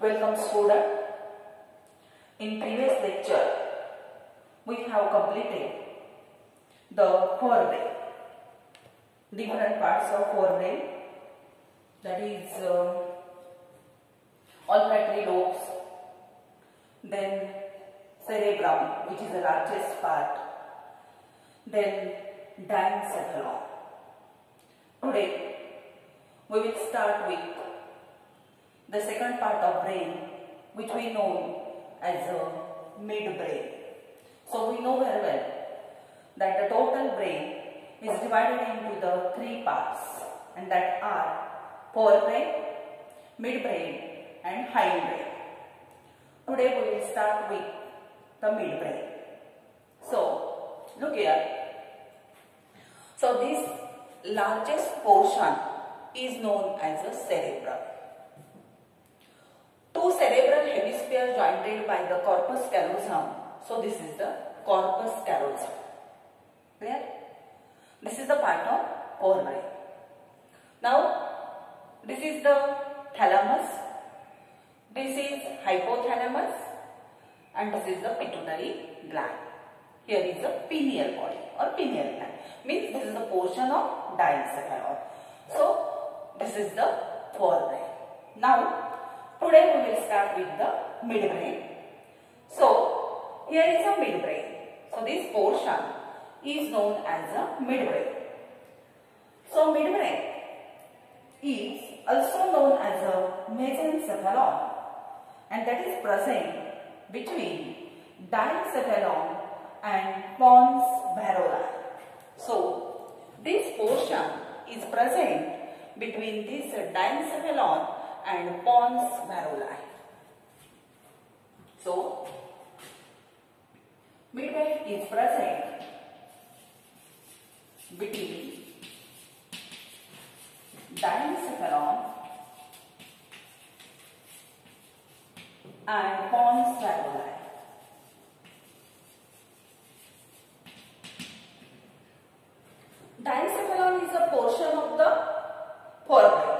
Welcome student. In previous lecture we have completed the forebrain, different parts of forebrain, that is olfactory lobes, then cerebrum, which is the largest part, then diencephalon. Today we will start with the second part of brain, which we know as midbrain. So we know very well that the total brain is divided into the three parts, and that are forebrain, midbrain and hindbrain. Today we will start with the midbrain. So look here. So this largest portion is known as a cerebrum. Two cerebral hemispheres joined by the corpus callosum. So this is the corpus callosum. Clear? This is the part of forebrain. Now this is the thalamus, this is hypothalamus, and this is the pituitary gland. Here is the pineal body or pineal gland. Means this is the portion of diencephalon. So this is the forebrain. Now today we will start with the midbrain. So here is a midbrain. So this portion is known as a midbrain. So midbrain is also known as a mesencephalon, and that is present between diencephalon and pons varolai. So this portion is present between this diencephalon and pons varolai. So midbrain is present between diencephalon and pons varolai. Diencephalon is a portion of the forebrain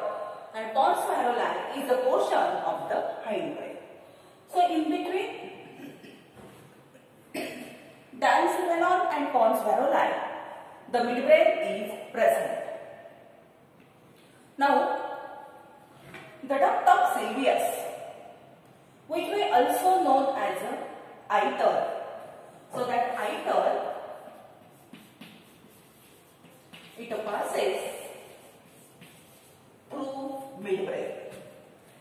and pons varolai is a portion of the hindbrain. So in between diencephalon and pons varolai, the midbrain is present. Now the duct of Sylvius, which we also known as iter. So that iter, it passes through midbrain.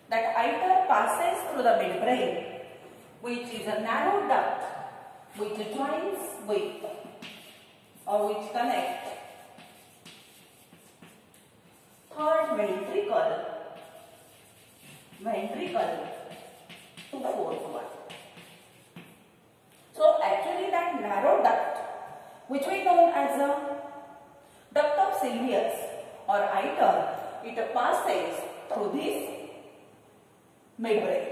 That iter passes through the midbrain, which is a narrow duct which joins with or which connects third ventricle to fourth one. So actually that narrow duct, which we know as a duct of Sylvius or iter, it passes through this midbrain.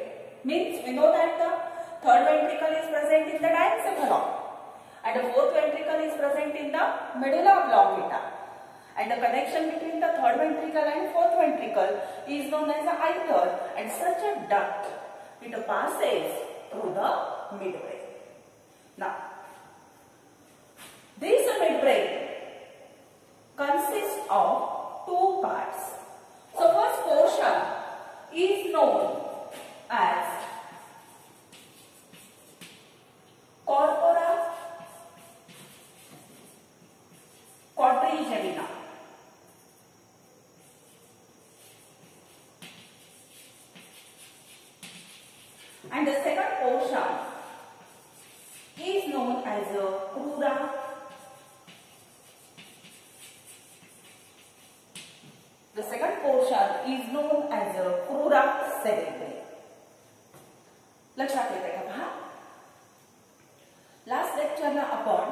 Means we know that the third ventricle is present in the diencephalon and the fourth ventricle is present in the medulla oblongata, and the connection between the third ventricle and fourth ventricle is known as the iter, and such a duct, it passes through the midbrain. Now this midbrain consists of two parts. So first portion is known as corpora quadrigemina, and the second portion is known as crura cerebri. लक्षात येते का पहा. Last लेक्चरला आपण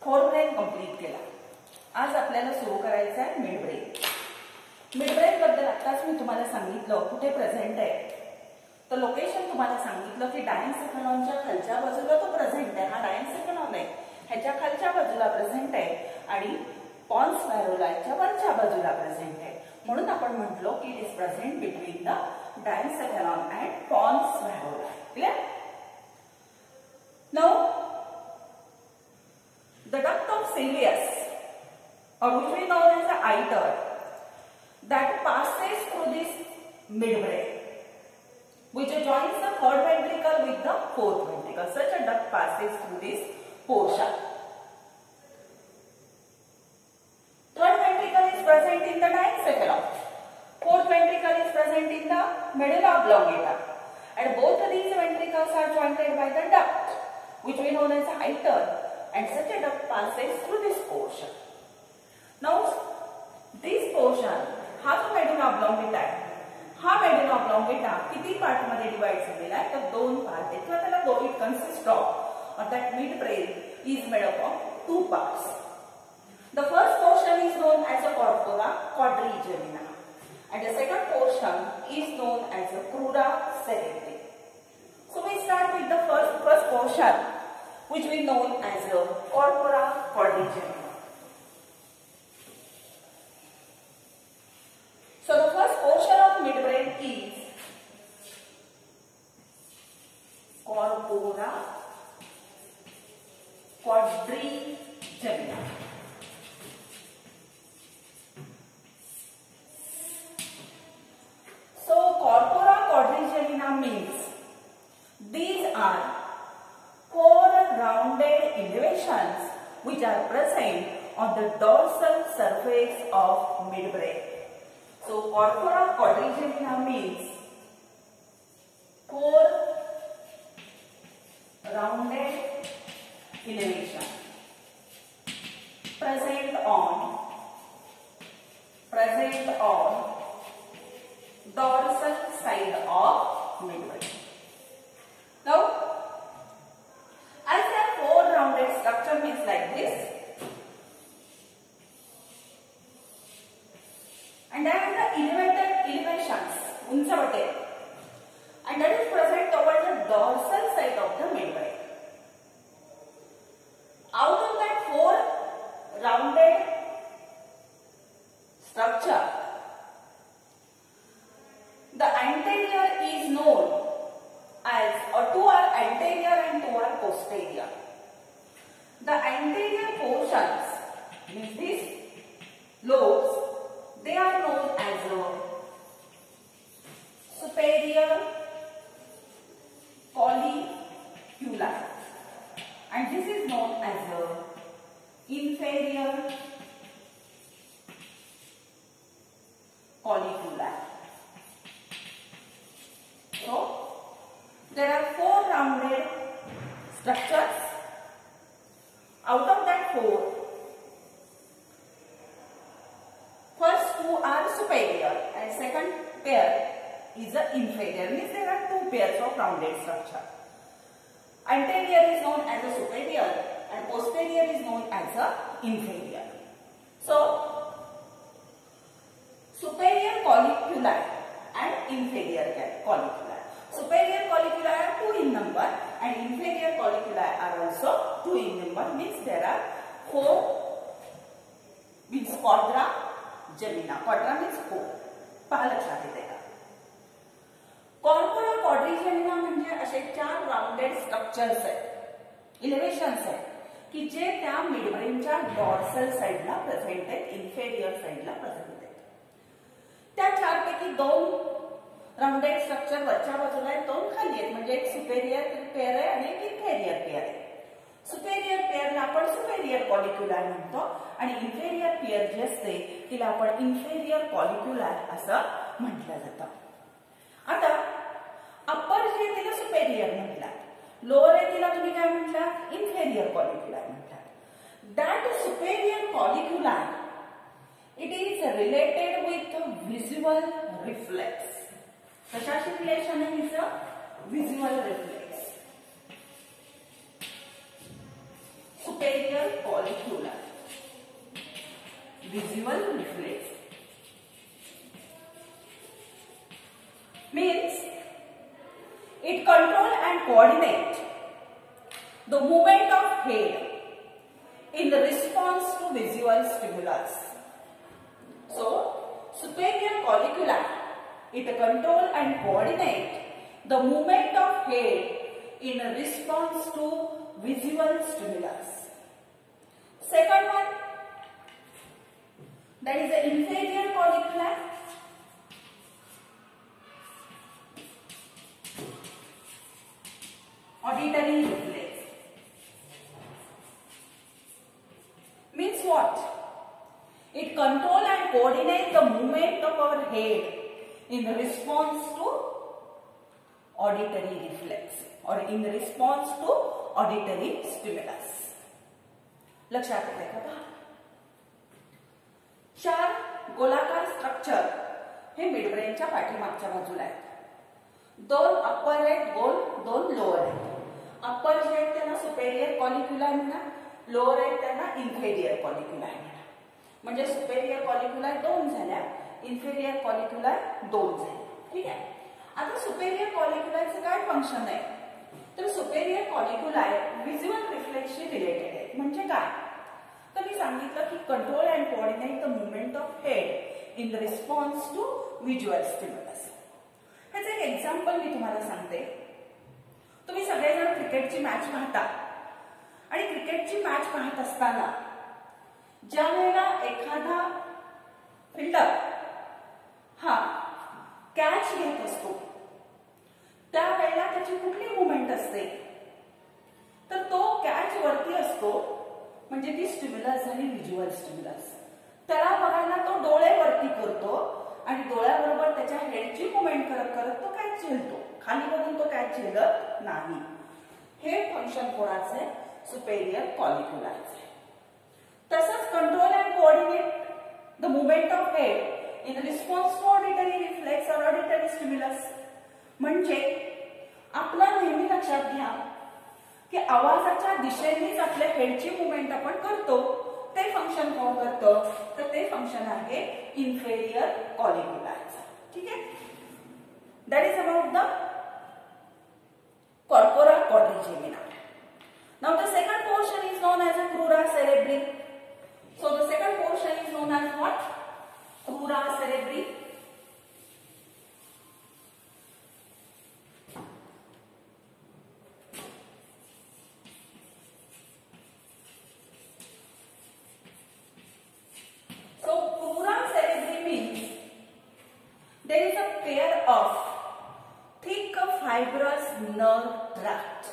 forebrain complete केला. आज आपल्याला सुरू करायचं आहे मिडब्रेन. मिडब्रेन बद्दल आताच मी तुम्हाला सांगितलं कुठे प्रेझेंट आहे. तर लोकेशन तुम्हाला सांगितलं की डायन्सेफेलॉनच्या खालच्या बाजूला तो प्रेझेंट आहे. हा डायन्सेफेलॉन आहे, ह्याच्या खालच्या बाजूला प्रेझेंट आहे आणि पॉन्स व्हॅरोलाच्या वरच्या बाजूला प्रेझेंट आहे. म्हणून आपण म्हटलो की it is present between the diencephalon and pons vagola. Clear? Now, the duct of Sylvius, or which we know as the iter, that passes through this midbrain, which joins the third ventricle with the fourth ventricle. Such a duct passes through this portion. Third ventricle is present in the diencephalon. Fourth ventricle is present in the medulla oblongata. And both of these ventricles are joined by the duct, which we know as the iter, and such a duct passes through this portion. Now, this portion, हा जो medulla ऑब्लॉंगेटा आहे, हा medulla ऑब्लॉंगेटा किती part मध्ये divide झालेला आहे? तर दोन पार्ट आहेत. किंवा त्याला it consist of that midbrain is made up of two parts. The first portion is known as a corpora quadrigemina, and the second portion is known as a crura cerebri. So we start with the first portion, which we know as a corpora quadrigemina. So the first portion of midbrain is corpora quadrigemina. So corpora quadrigemina means these are four rounded elevations which are present on the dorsal surface of midbrain. So corpora quadrigemina means four rounded elevation present on dorsal side of midbrain. Now, as a four rounded structure means like this, and then the elevated elevations, unchavate, and that is present towards the dorsal side of the midbrain. Out of that four rounded structure, the anterior is known as, or two are anterior and two are posterior. The anterior portions, means these lobes, they are known as superior colliculi, and this is known as inferior colliculi. So, there are four rounded structures. Out of that four, first two are superior and second pair is the inferior. Means there are two pairs of rounded structure. Anterior is known as a superior and posterior is known as a inferior. So, superior colliculi and inferior colliculi. Superior colliculi are two in number and inferior colliculi are also two in number. Means there are four, means quadra gemina. Quadra means four. पहा लक्षात येते का? Corpora quadrigemina म्हणजे असे चार rounded structures आहेत, इलेव्हेशन्स आहेत की जे त्या मिडब्रेनच्या डॉर्सल साइडला प्रेझेंट आहेत, इन्फेरियर साइडला प्रेझेंट आहेत. त्या चारपैकी दोन राउंडेड स्ट्रक्चर वरच्या बाजूला आहेत, दोन खाली आहेत. म्हणजे एक सुपेरियर पेअर आहे आणि एक इन्फेरियर पेअर आहे. सुपेरियर पेअरला आपण सुपेरियर कॉलिक्युलाय म्हणतो आणि इन्फेरियर पेअर जी असते तिला आपण इन्फेरियर कॉलिक्युलाय असं म्हटलं जातं. आता अप्पर जे तिला सुपेरियर म्हटलं, लोअर आहे तिला तुम्ही काय म्हटलात? इन्फेरियर कॉलिक्युलाय म्हटलात. That superior colliculi it is related with visual reflex. कशाशी रिलेशन आहे हिचं? Visual reflex. Superior colliculi, visual reflex means it control and coordinate the movement of head in the response to visual stimulus. So, superior colliculi It control and coordinate the movement of head in response to visual stimulus. Second one, that is the inferior colliculi. Auditory reflex. Means what? It control and coordinate the movement of our head in response to auditory reflex or in response to auditory stimulus. लक्षात येते का पहा. 4 गोलाकार structure हे मिडब्रेनच्या पाठीमागच्या बाजूला आहेत. 2 upper आहेत गोल, 2 lower आहेत. अप्पर जे आहेत त्यांना सुपेरियर कॉलिक्युलाय म्हणा, लोअर आहेत त्यांना इन्फेरियर कॉलिक्युलाय म्हणा. म्हणजे सुपेरियर कॉलिक्युलाय 2 झाल्या, इन्फेरियर कॉलिक्युलाय 2 झाल्या. ठीक आहे. आता सुपेरियर कॉलिक्युलायचं काय फंक्शन आहे? तर सुपेरियर कॉलिक्युलाय व्हिज्युअल रिफ्लेक्सशी रिलेटेड आहे. म्हणजे काय? तर मी सांगितलं की control and coordinate the movement of head in response to visual stimulus. ह्याचं एक एक्झाम्पल मी तुम्हाला सांगते. तुम्ही सगळेजण क्रिकेटची मॅच पाहता आणि क्रिकेटची मॅच पाहत असताना ज्या वेळेला एखादा फिल्डर हा कॅच घेत असतो त्यावेळेला त्याची कुठली मुवमेंट असते? तर तो कॅच वरती असतो, म्हणजे ती स्टिम्युलस झाली व्हिज्युअल स्टिम्युलस. त्याला बघायला तो डोळे वरती करतो आणि डोळ्याबरोबर त्याच्या हेडची मुवमेंट करत करत तो कॅच झेलतो. खाली बघून तो कॅच झेलत नाही. हे फंक्शन कोणाचं आहे? सुपेरियर कॉलिक्युलायचं आहे. तसंच control and coordinate the movement of head in response to auditory reflex और ऑडिटरी स्टिम्युलस. म्हणजे आपला नेहमी लक्षात घ्या की आवाजाच्या दिशेनेच आपल्या हेडची मुवमेंट आपण करतो. ते फंक्शन कोण करतं? तर ते फंक्शन आहे इन्फेरियर कॉलिक्युलायचं. ठीक आहे. That is about the corpora quadrigemina. Now the second portion is known as a crura cerebri. So the second portion is known as what? Crura cerebri. So crura cerebri means there is a pair of thick fibrous nerve tract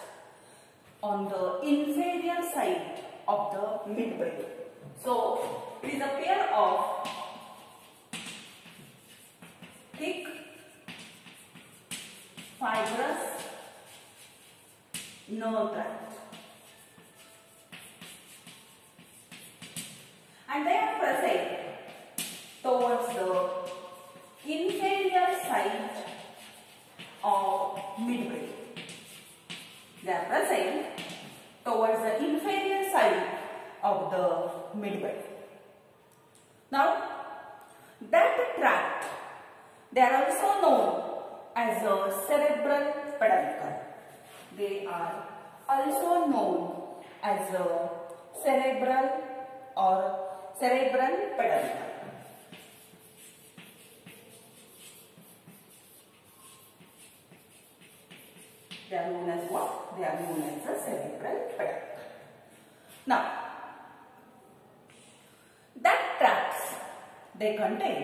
on the inferior side of the midbrain. So it is a pair of thick fibrous nerve tract, and they are present towards the inferior side of midbrain. They are present towards the inferior side of the midbrain. Now, that tract, they are also known as a cerebral peduncle. They are also known as a cerebral or cerebral peduncle. They are known as what? They are known as the cerebral peduncle. Now, that tracts, they contain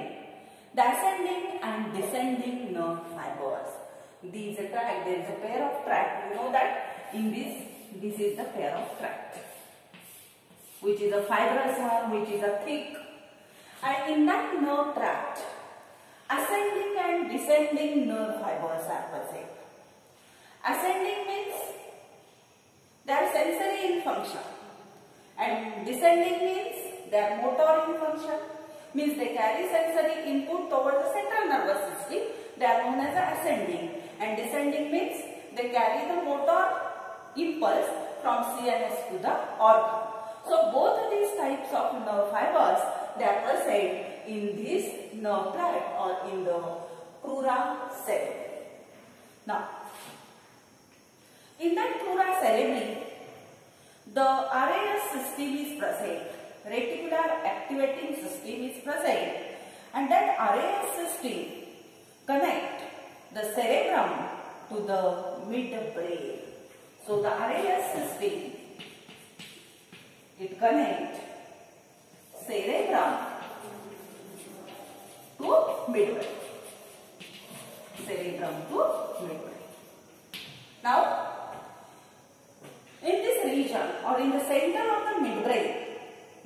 the ascending and descending nerve fibers. These tract, there is a pair of tract. You know that in this is the pair of tract, which is a fibrous one, which is a thick, and in that nerve tract, ascending and descending nerve fibers are present. Ascending means they are sensory in function, and descending means they are motor in function. Means they carry sensory input towards the central nervous system. They are known as the ascending, and descending means they carry the motor impulse from CNS to the organ. So both of these types of nerve fibers, they are present in this nerve tract or in the crura cerebri. Now, in that crura cerebri, the RAS system is present, reticular activating system is present, and that RAS system connect the cerebrum to the midbrain. So the RAS system, it connects cerebrum to midbrain. Cerebrum to midbrain. Now, in this region or in the center of the midbrain,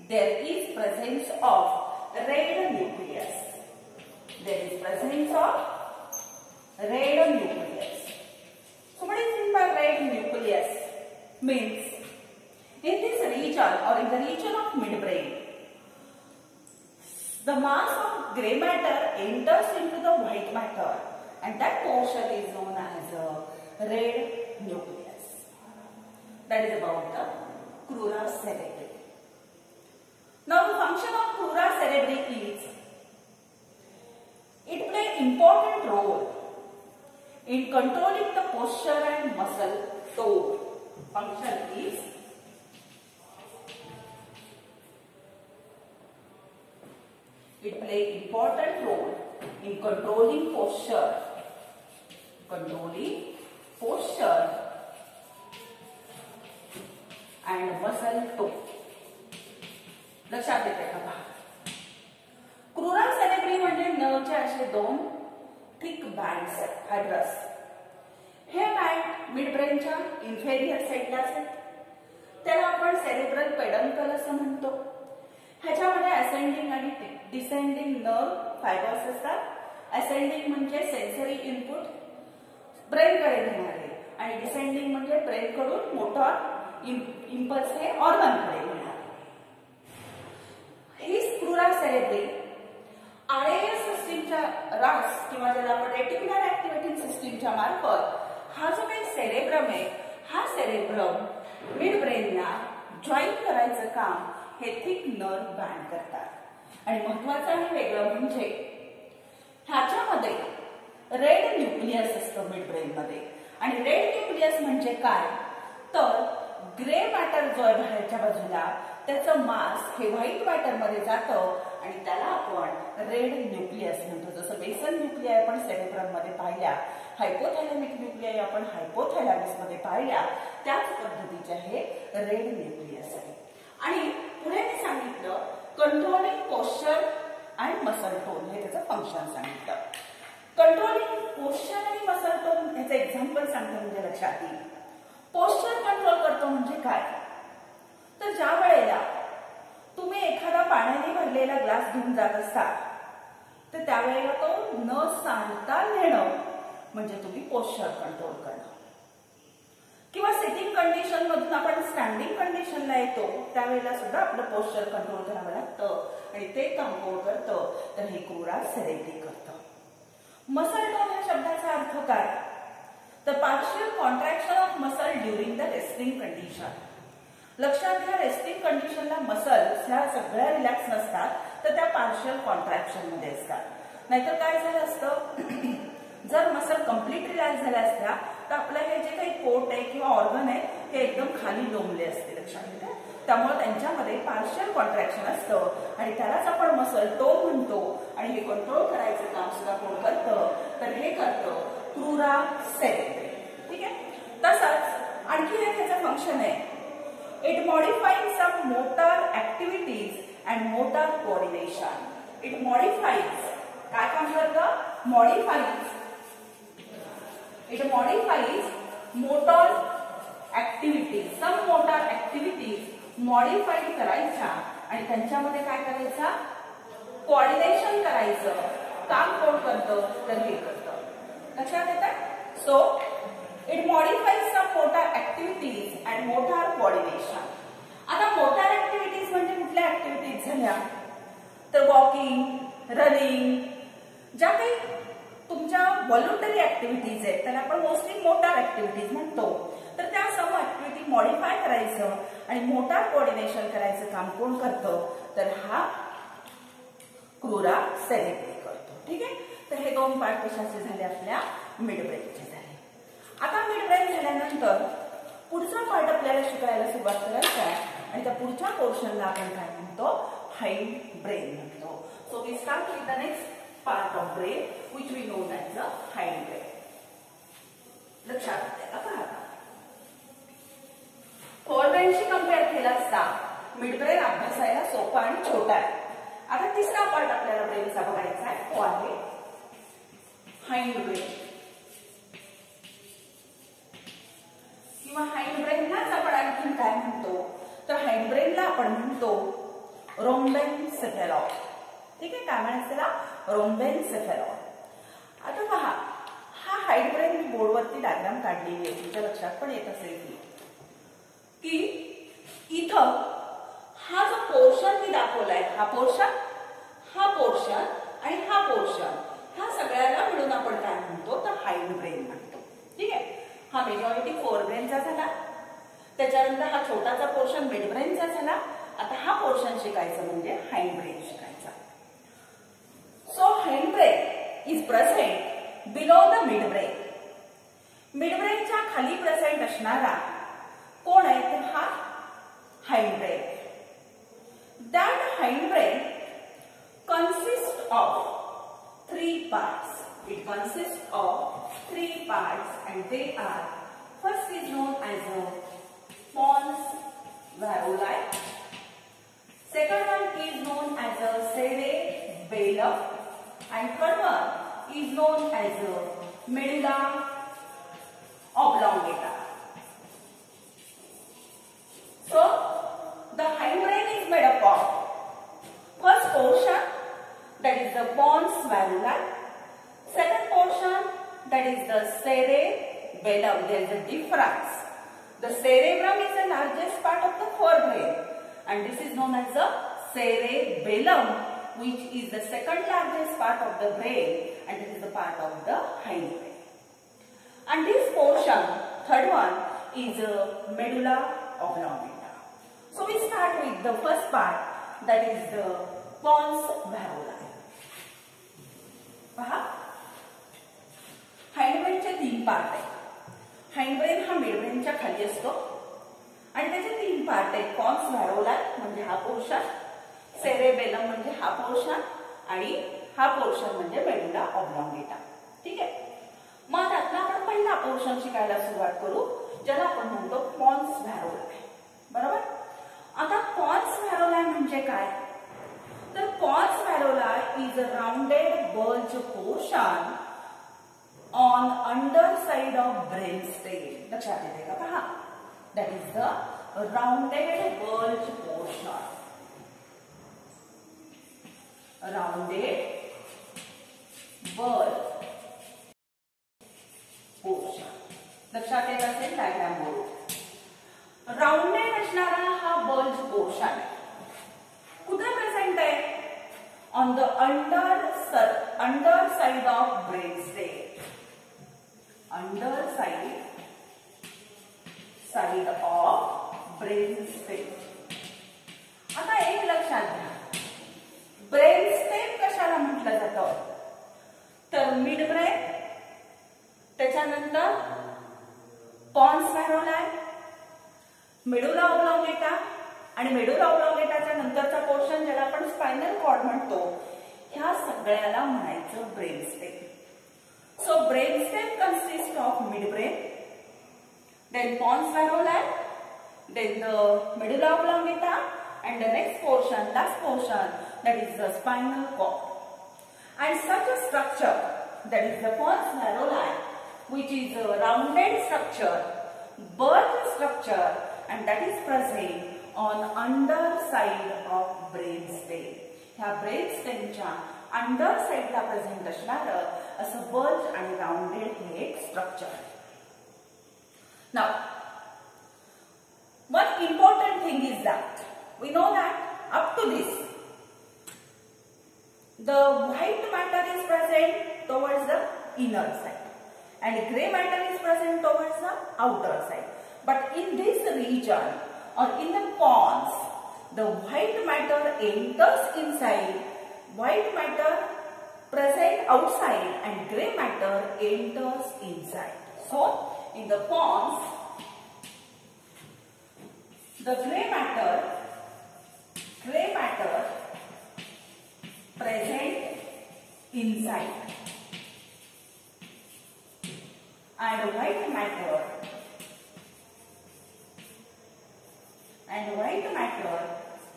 there is presence of red nucleus. There is presence of red nucleus. So what is meant by red nucleus? Means in this region or in the region of midbrain, the mass of grey matter enters into the white matter, and that portion is known as a red nucleus. That is about the crura cerebri. Now the function of crura cerebri is, it plays important role in controlling the posture and muscle tone. Function is it plays important role in controlling posture and muscle tone. लक्षात येते का पहा. क्रुरा cerebri म्हणजे नर्वचे असे दोन thick bands आहेत, fibrous. हे band मिडब्रेनच्या inferior साइडला आहेत. त्याला आपण सेरेब्रल पेडंकल असं म्हणतो. ह्याच्यामध्ये असेंडिंग आणि डिसेंडिंग नर्व फायबर्स असतात. असेंडिंग म्हणजे सेन्सरी इनपुट ब्रेनकडे नेणारे आणि डिसेंडिंग म्हणजे ब्रेनकडून मोटर इम्पल्स हे ऑर्गनकडे नेणारे. ही क्रुरा सेरेब्री RAS सिस्टीमच्या रास किंवा ज्याला आपण रेटिक्युलर ऍक्टिव्हेटिंग सिस्टीमच्या मार्फत हा जो काही सेरेब्रम आहे, हा सेरेब्रम मिडब्रेनला जॉईन करायचं काम हे थिक नर्व बँड करतात. आणि महत्वाचं आणि वेगळं म्हणजे ह्याच्यामध्ये रेड न्यूक्लियस असतं मिडब्रेन मध्ये. आणि रेड न्यूक्लियस म्हणजे काय तर ग्रे मॅटर जो आहे बाहेरच्या बाजूला, त्याचं मास हे व्हाईट मॅटर मध्ये जातं आणि त्याला आपण रेड न्यूक्लियस म्हणतो. जसं बेसल न्यूक्लियाय आपण सेरेब्रम मध्ये पाहिल्या, हायपोथॅलॅमिक न्यूक्लियाय आपण हायपोथॅलॅमिस मध्ये पाहिल्या, त्याच पद्धतीचे हे रेड न्यूक्लियस आहे. आणि पुढे मी सांगितलं controlling posture and muscle tone, हे त्याचं फंक्शन सांगितलं. कंट्रोलिंग पोस्चर आणि मसल टोन याचं एक्झाम्पल सांगतो म्हणजे लक्षात येईल. पोस्चर कंट्रोल करतो म्हणजे काय तर ज्या वेळेला तुम्ही एखादा पाण्याने भरलेला ग्लास घेऊन जात असता तर त्यावेळेला तो न सांडता नेणं म्हणजे तुम्ही पोस्चर कंट्रोल करणं. किंवा सिटिंग कंडिशन मधून आपण स्टँडिंग कंडिशनला येतो त्यावेळेला सुद्धा आपलं पोस्चर कंट्रोल करावं लागतं आणि ते काम कोण करतं तर हे क्रुरा सेरेब्री करतं. मसल टोन या शब्दाचा अर्थ काय तर partial contraction of muscle during the resting condition. लक्षात घ्या, रेस्टिंग कंडिशनला मसल्स ह्या सगळ्या रिलॅक्स नसतात तर त्या पार्शियल कॉन्ट्रॅक्शन मध्ये असतात. नाहीतर काय झालं असतं जर मसल कम्प्लीट रिलॅक्स झाल्या असत्या तर आपलं हे जे काही पोट आहे किंवा ऑर्गन आहे हे एकदम खाली लोंबले असते. लक्षात घ्या, त्यामुळे त्यांच्यामध्ये पार्शियल कॉन्ट्रॅक्शन असतं आणि त्यालाच आपण मसल टोन म्हणतो. आणि हे कंट्रोल करायचं काम सुद्धा कोण करतं तर हे करतं क्रुरा सेरेब्री. ठीक आहे. तसंच आणखी एक त्याचं फंक्शन आहे, it modifies some motor activities and motor coordination. It modifies काय काम करतं modifies. It modifies motor activities, some motor activities modified करायच्या आणि त्यांच्यामध्ये काय करायचा कोऑर्डिनेशन करायचं काम कोण करतं तर हे करतं. लक्षात येतं. So it modifies some motor activities and motor coordination. आता मोटर ऍक्टिव्हिटीज म्हणजे कुठल्या ऍक्टिव्हिटीज झाल्या तर वॉकिंग, रनिंग, ज्या काही तुमच्या व्हॉलंटरी ऍक्टिव्हिटीज आहेत त्याला आपण मोस्टली मोटर ऍक्टिव्हिटीज म्हणतो. तर त्या सर्व ऍक्टिव्हिटी मॉडिफाय करायचं आणि मोटर कोऑर्डिनेशन करायचं काम कोण करतं तर हा क्रुरा सेरेब्री करतो. ठीक आहे. तर हे दोन पार्ट कशाचे झाले आपल्या मिडब्रेनचे झाले. आता मिडब्रेन झाल्यानंतर पुढचा पार्ट आपल्याला शिकायला सुरुवात करायचा आहे आणि त्या पुढच्या पोर्शनला आपण काय म्हणतो हाइंड ब्रेन म्हणतो. So we start with the next part of brain which we know as the hindbrain. लक्षात द्यायला पाहता. फोरब्रेनशी कंपेअर केला असता मिडब्रेन अभ्यासायला सोपा आणि छोटा आहे. आता तिसरा पार्ट आपल्याला ब्रेनचा बघायचा आहे, तो आहे हाइंडब्रेन किंवा हाइंडब्रेनलाच आपण आणखी काय म्हणतो तर हाइंडब्रेनला आपण म्हणतो रोम्बेनसेफेलॉन. ठीक आहे, काय म्हणायचं त्याला? रोम्बेनसेफेलॉन. आता पहा, हा हाइंडब्रेन मी बोर्डवरती डायग्राम काढलेली आहे, तुमच्या लक्षात पण येत असेल की इथं हा जो पोर्शन मी दाखवलाय, हा पोर्शन आणि हा पोर्शन, ह्या सगळ्याला मिळून आपण काय म्हणतो तर हाइंडब्रेन म्हणतो. ठीक आहे, हा मेजॉरिटी फोरब्रेनचा झाला, त्याच्यानंतर हा छोटासा पोर्शन मिडब्रेनचा झाला. आता हा पोर्शन शिकायचा म्हणजे हाइंडब्रेन शिकायचा. So hindbrain is present below the midbrain. मिडब्रेनच्या खाली प्रेझेंट असणारा कोण आहे तर हा hindbrain. That hindbrain consists of 3 parts. It consists of 3 parts and they are, first is known as a pons varoli, second one is known as a cerebellum and third one is known as a medulla oblongata. So the hindbrain is made up of first portion, that is the pons varoli, second portion, that is the cerebellum. There is a difference. The cerebrum is the largest part of the forebrain and this is known as the cerebellum, which is the second largest part of the brain and this is the part of the hindbrain. And this portion, third one, is medulla oblongata. So we start with the first part, that is the pons varoli. पहा, हाइंडब्रेनचे 3 part आहेत. हाइंडब्रेन हा मिडब्रेनच्या खाली असतो आणि त्याचे 3 part आहेत. Pond's व्हॅरोला म्हणजे हा पोर्शन, सेरेबेलम म्हणजे हा पोर्शन आणि हा पोर्शन म्हणजे मेडुला ऑब्लॉंगेटा. ठीक आहे, मग त्यातला आपण पहिला पोर्शन शिकायला सुरुवात करू, ज्याला आपण म्हणतो पॉन्स व्हॅरोला. बरोबर. आता पॉन्स व्हॅरोला म्हणजे काय तर pons varoli is a rounded bulge portion on underside of brainstem. लक्षात येते का? पहा, that is the rounded bulge portion. Rounded bulge portion. लक्षात येत असेल डायग्राम वरून. राउंडेड असणारा हा बल्ज पोर्शन आहे. कुठे प्रेझेंट आहे? On the under side of brainstem. Under side of brainstem. आता एक लक्षात घ्या, ब्रेनस्टेम कशाला म्हटलं जातं तर मिडब्रेन, त्याच्यानंतर पॉन्स व्हॅरोलाय, मेडुला ऑब्लॉंगेटा आणि मेडुला ऑब्लॉंगेटाच्या नंतरचा पोर्शन ज्याला आपण स्पायनल कॉर्ड म्हणतो, ह्या सगळ्याला म्हणायचं brainstem. So brainstem consist of midbrain, then pons varolii, then the medulla oblongata and the next portion, last portion, that is the spinal cord. And such a structure, that is the pons varoli, which is a rounded structure, bulge structure, and that is present on underside of brainstem. ह्या ब्रेनस्टेमच्या under साइडला present असणारं असं bulge आणि rounded हे एक structure. Now, one important thing is that we know that up to this, the white matter is present towards the inner side and gray matter is present towards the outer side. But in this region or in the pons, the white matter enters inside, white matter present outside and gray matter enters inside. So, in the pons, the gray matter present inside and white matter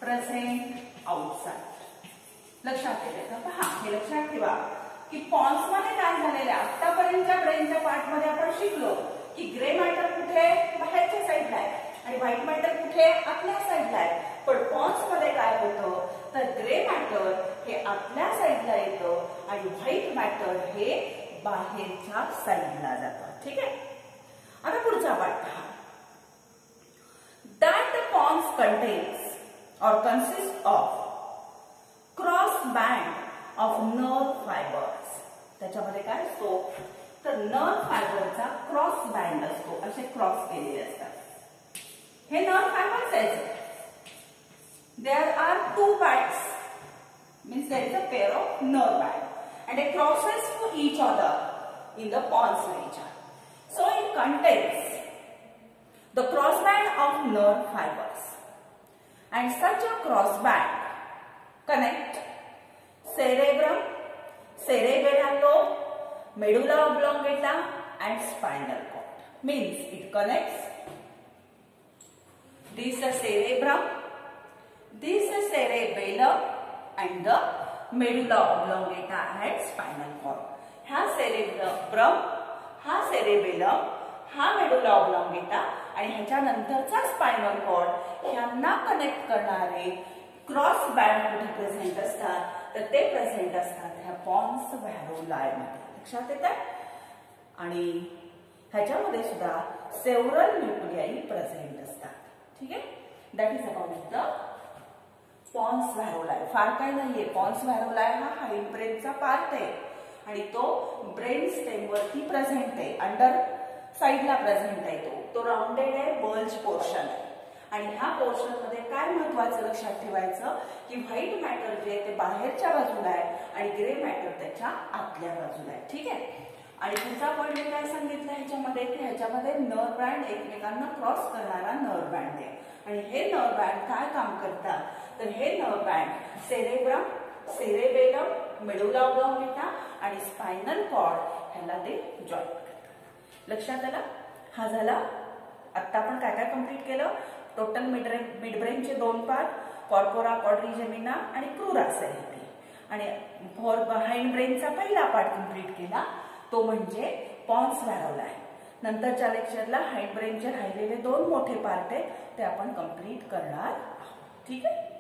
present outside. लक्षात येते का? पहा, हे लक्षात ठेवा की Pond's मध्ये काय झालेलं आहे, आतापर्यंतच्या ब्रेनच्या पार्ट मध्ये आपण शिकलो की ग्रे मॅटर कुठे बाहेरच्या साईडला आहे आणि व्हाईट मॅटर कुठे आतल्या साईडला आहे. पण पॉन्स मध्ये काय होतं तर ग्रे मॅटर हे आतल्या साईडला येतं आणि व्हाईट मॅटर हे बाहेरच्या साईडला जातं. ठीक आहे. आता पुढचा पार्ट पहा. That the pons contains or consists of cross band of nerve fibres. त्याच्यामध्ये काय असतो तर नर्व फायबरचा क्रॉस बँड असतो, असे क्रॉस केलेले असतात. हे नर्व फायबर्स आहेत. There are two bands, means there is a pair of nerve band and it crosses to each other in the pons region. So it contains the cross band of nerve fibers, and such a cross band connect cerebrum, cerebellar lobe, medulla oblongata and spinal cord. Means it connects this cerebrum, this cerebellum and the medulla oblongata and spinal cord. हा cerebrum, हा cerebellum, हा medulla oblongata आणि ह्याच्या नंतरचा spinal cord ह्यांना connect करणारे cross band कुठे present असतात तर ते प्रेझेंट असतात ह्या पॉन्स व्हॅरोलाय मध्ये. लक्षात येत आहे. आणि ह्याच्यामध्ये सुद्धा सेव्हरल न्यूक्लियाई प्रेझेंट असतात. ठीक आहे. That is about the pons varolii. फार काय नाहीये. पॉन्स व्हॅरोलाय हा हाईड ब्रेनचा पार्ट आहे आणि तो ब्रेन स्टेम वरती प्रेझेंट आहे, अंडर साईडला प्रेझेंट आहे. तो राउंडेड आहे, बल्ज पोर्शन आहे. आणि ह्या पोर्शन मध्ये काय महत्वाचं लक्षात ठेवायचं की व्हाईट मॅटर जे आहे ते बाहेरच्या बाजूला आहे आणि ग्रे मॅटर त्याच्या आतल्या बाजूला आहे. ठीक आहे. आणि पुढचा पॉईंट मी काय सांगितलं ह्याच्यामध्ये की ह्याच्यामध्ये नर्व बँड एकमेकांना क्रॉस करणारा नर्व बँड आहे आणि हे नर्व बँड काय काम करतात तर हे nerve band cerebrum, cerebellum, medulla oblongata आणि स्पायनल कॉर्ड ह्याला ते जॉईन करतात. लक्षात आलं. हा झाला. आता आपण काय काय कंप्लीट केलं. टोटल मिडब्रेनचे दोन पार्ट, कॉर्पोरा क्वाड्रिजेमिना आणि क्रुरा सेरेब्री. आणि हाइंड ब्रेनचा पहिला पार्ट कंप्लीट केला, तो म्हणजे पॉन्स व्हॅरोलाय. नंतरच्या लेक्चरला हाइंड ब्रेनचे राहिलेले दोन मोठे पार्ट आहेत ते आपण कंप्लीट करणार आहोत. ठीक आहे.